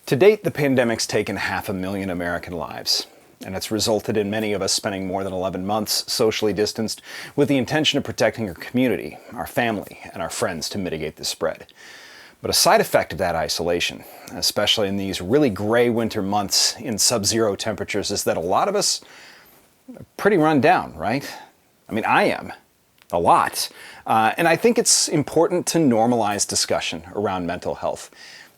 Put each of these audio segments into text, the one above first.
To date, the pandemic's taken 500,000 American lives, and it's resulted in many of us spending more than 11 months socially distanced with the intention of protecting our community, our family, and our friends to mitigate the spread. But a side effect of that isolation, especially in these really gray winter months in sub-zero temperatures, is that a lot of us are pretty run down, right? I mean, I am. A lot. And I think it's important to normalize discussion around mental health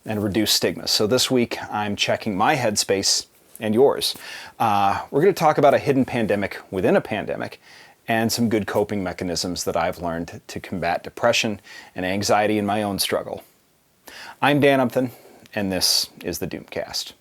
and reduce stigma. So this week, I'm checking my headspace and yours. We're going to talk about a hidden pandemic within a pandemic and some good coping mechanisms that I've learned to combat depression and anxiety in my own struggle. I'm Dan Upton, and this is the Doomcast.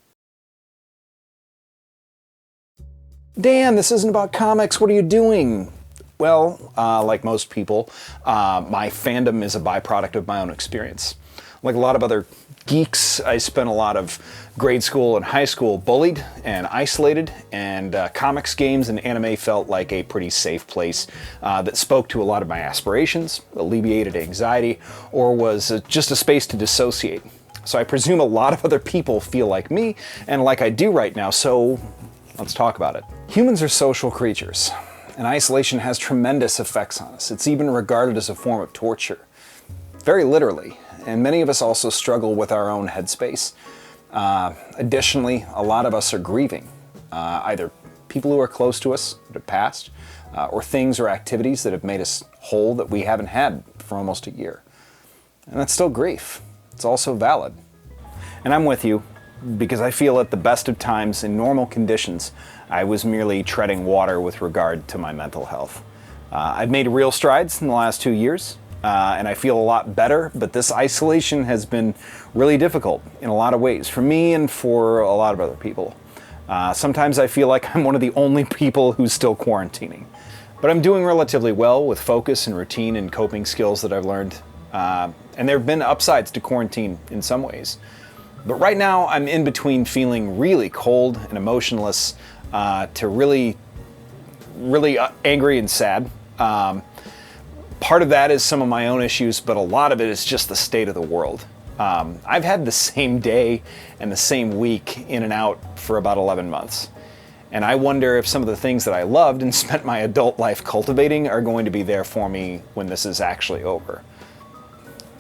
Dan, this isn't about comics. What are you doing? Well, like most people, my fandom is a byproduct of my own experience. Like a lot of other geeks, I spent a lot of grade school and high school bullied and isolated, and comics, games, and anime felt like a pretty safe place that spoke to a lot of my aspirations, alleviated anxiety, or was just a space to dissociate. So I presume a lot of other people feel like me, and like I do right now, so let's talk about it. Humans are social creatures, and isolation has tremendous effects on us. It's even regarded as a form of torture, very literally. And many of us also struggle with our own headspace. Additionally, a lot of us are grieving, either people who are close to us that have passed, or things or activities that have made us whole that we haven't had for almost a year. And that's still grief. It's also valid. And I'm with you, because I feel at the best of times, in normal conditions, I was merely treading water with regard to my mental health. I've made real strides in the last 2 years. And I feel a lot better, but this isolation has been really difficult in a lot of ways for me and for a lot of other people. Sometimes I feel like I'm one of the only people who's still quarantining. But I'm doing relatively well with focus and routine and coping skills that I've learned. And there have been upsides to quarantine in some ways. But right now I'm in between feeling really cold and emotionless to really angry and sad. Part of that is some of my own issues, but a lot of it is just the state of the world. I've had the same day and the same week in and out for about 11 months. And I wonder if some of the things that I loved and spent my adult life cultivating are going to be there for me when this is actually over.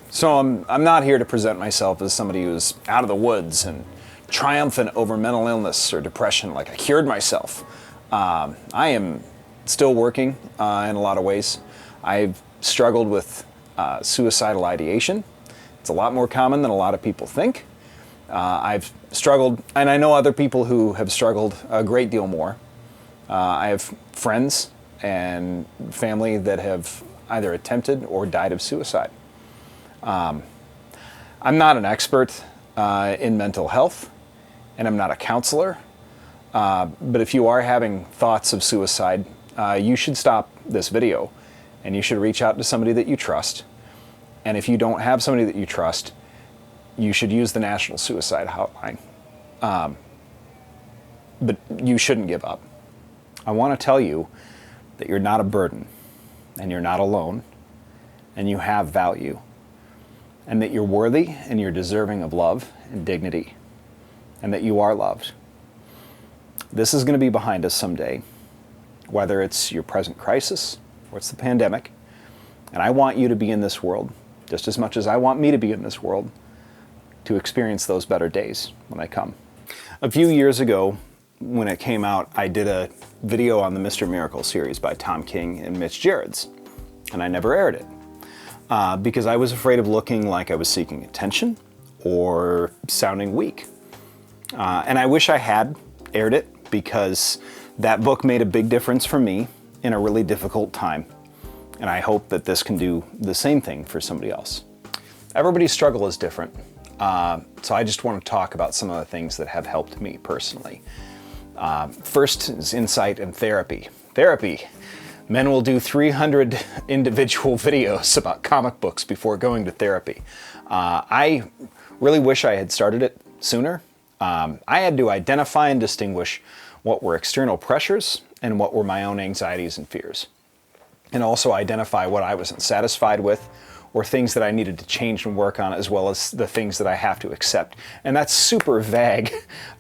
So I'm not here to present myself as somebody who's out of the woods and triumphant over mental illness or depression, like I cured myself. I am still working in a lot of ways. I've struggled with suicidal ideation. It's a lot more common than a lot of people think. I've struggled, and I know other people who have struggled a great deal more. I have friends and family that have either attempted or died of suicide. I'm not an expert in mental health, and I'm not a counselor. But if you are having thoughts of suicide, you should stop this video. And you should reach out to somebody that you trust. And if you don't have somebody that you trust, you should use the National Suicide Hotline. But you shouldn't give up. I want to tell you that you're not a burden, and you're not alone, and you have value, and that you're worthy and you're deserving of love and dignity, and that you are loved. This is going to be behind us someday, whether it's your present crisis or it's the pandemic. And I want you to be in this world just as much as I want me to be in this world to experience those better days when they come. A few years ago, when it came out, I did a video on the Mr. Miracle series by Tom King and Mitch Gerads, and I never aired it because I was afraid of looking like I was seeking attention or sounding weak. And I wish I had aired it, because that book made a big difference for me in a really difficult time. And I hope that this can do the same thing for somebody else. Everybody's struggle is different. So I just want to talk about some of the things that have helped me personally. First is insight and therapy. Therapy. Men will do 300 individual videos about comic books before going to therapy. I really wish I had started it sooner. I had to identify and distinguish what were external pressures and what were my own anxieties and fears. And also identify what I wasn't satisfied with or things that I needed to change and work on, as well as the things that I have to accept. And that's super vague,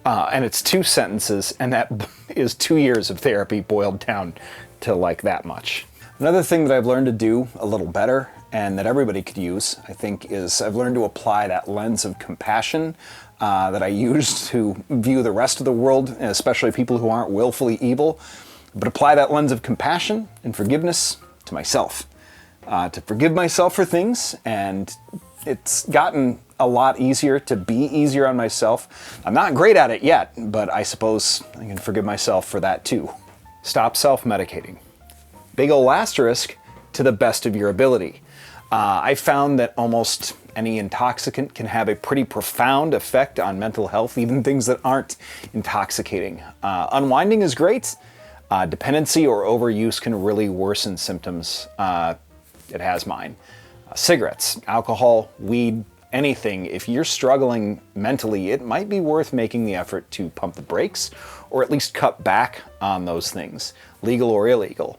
and it's 2 sentences, and that is 2 years of therapy boiled down to like that much. Another thing that I've learned to do a little better, and that everybody could use, I think, is I've learned to apply that lens of compassion that I use to view the rest of the world, and especially people who aren't willfully evil, but apply that lens of compassion and forgiveness to myself. To forgive myself for things, and it's gotten a lot easier to be easier on myself. I'm not great at it yet, but I suppose I can forgive myself for that too. Stop self-medicating. Big ol' asterisk, to the best of your ability. I found that almost any intoxicant can have a pretty profound effect on mental health, even things that aren't intoxicating. Unwinding is great. Dependency or overuse can really worsen symptoms. It has mine. Cigarettes, alcohol, weed, anything. If you're struggling mentally, it might be worth making the effort to pump the brakes or at least cut back on those things, legal or illegal.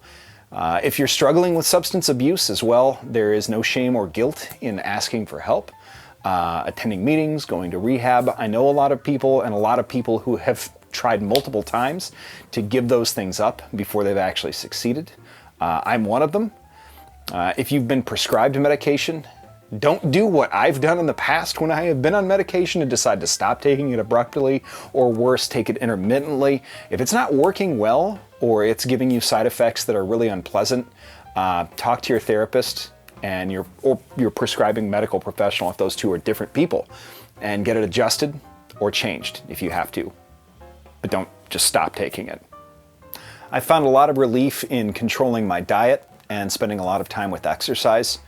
If you're struggling with substance abuse as well, there is no shame or guilt in asking for help, attending meetings, going to rehab. I know a lot of people who have tried multiple times to give those things up before they've actually succeeded. I'm one of them. If you've been prescribed medication, don't do what I've done in the past when I have been on medication and decide to stop taking it abruptly, or worse, take it intermittently. If it's not working well, or it's giving you side effects that are really unpleasant, talk to your therapist and your prescribing medical professional if those two are different people, and get it adjusted or changed if you have to. But don't just stop taking it. I found a lot of relief in controlling my diet and spending a lot of time with exercise.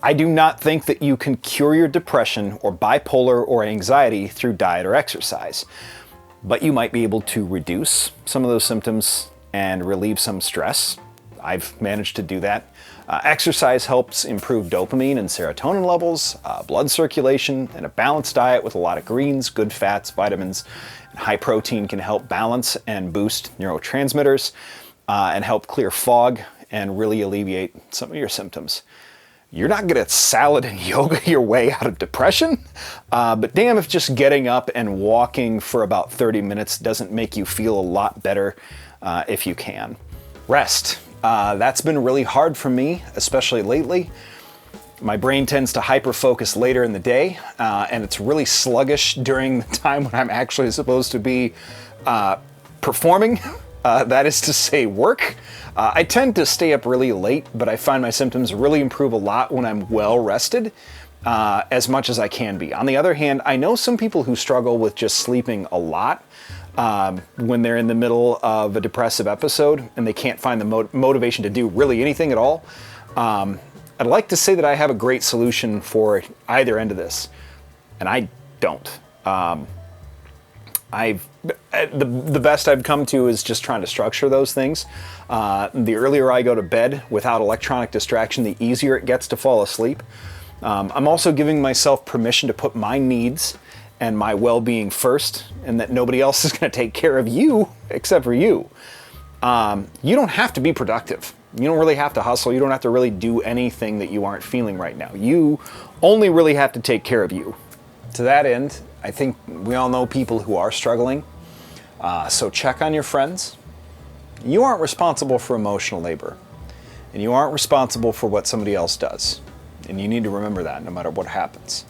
I do not think that you can cure your depression or bipolar or anxiety through diet or exercise, but you might be able to reduce some of those symptoms and relieve some stress. I've managed to do that. Exercise helps improve dopamine and serotonin levels, blood circulation, and a balanced diet with a lot of greens, good fats, vitamins, and high protein can help balance and boost neurotransmitters and help clear fog and really alleviate some of your symptoms. You're not good at salad and yoga your way out of depression, but damn if just getting up and walking for about 30 minutes doesn't make you feel a lot better if you can. Rest. That's been really hard for me, especially lately. My brain tends to hyper-focus later in the day, and it's really sluggish during the time when I'm actually supposed to be performing. That is to say, work. I tend to stay up really late, but I find my symptoms really improve a lot when I'm well rested, as much as I can be. On the other hand, I know some people who struggle with just sleeping a lot when they're in the middle of a depressive episode and they can't find the motivation to do really anything at all. I'd like to say that I have a great solution for either end of this, and I don't. The best I've come to is just trying to structure those things. The earlier I go to bed without electronic distraction, the easier it gets to fall asleep. I'm also giving myself permission to put my needs and my well-being first, and that nobody else is going to take care of you except for you. You don't have to be productive. You don't really have to hustle. You don't have to really do anything that you aren't feeling right now. You only really have to take care of you. To that end, I think we all know people who are struggling, so check on your friends. You aren't responsible for emotional labor, and you aren't responsible for what somebody else does, and you need to remember that no matter what happens.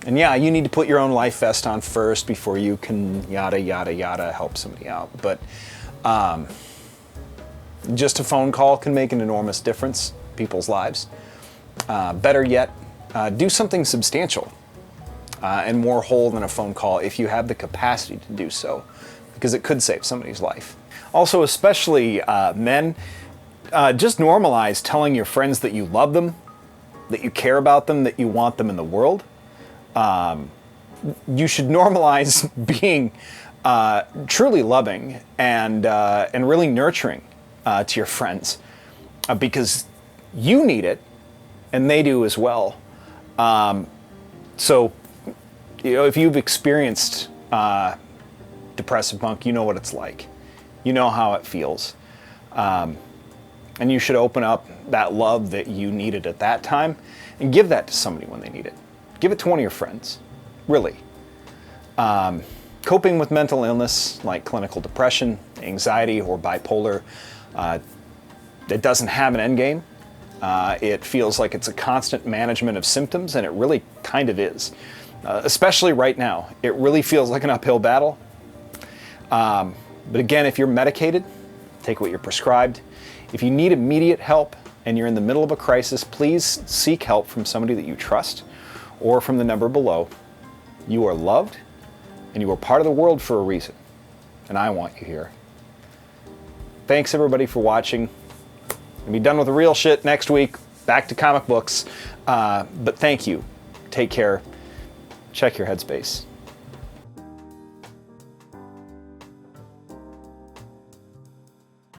And yeah, you need to put your own life vest on first before you can yada yada yada help somebody out, but just a phone call can make an enormous difference in people's lives. Better yet, do something substantial and more whole than a phone call if you have the capacity to do so, because it could save somebody's life. Also, especially men, just normalize telling your friends that you love them, that you care about them, that you want them in the world. You should normalize being truly loving and really nurturing to your friends, because you need it and they do as well. So, you know, if you've experienced depressive punk, you know what it's like. You know how it feels. And you should open up that love that you needed at that time and give that to somebody when they need it. Give it to one of your friends, really. Coping with mental illness like clinical depression, anxiety, or bipolar, it doesn't have an end game. It feels like it's a constant management of symptoms, and it really kind of is. Especially right now. It really feels like an uphill battle. But again, if you're medicated, take what you're prescribed. If you need immediate help and you're in the middle of a crisis, please seek help from somebody that you trust or from the number below. You are loved, and you are part of the world for a reason, and I want you here. Thanks everybody for watching. We'll be done with the real shit next week, back to comic books, but thank you. Take care. Check your headspace.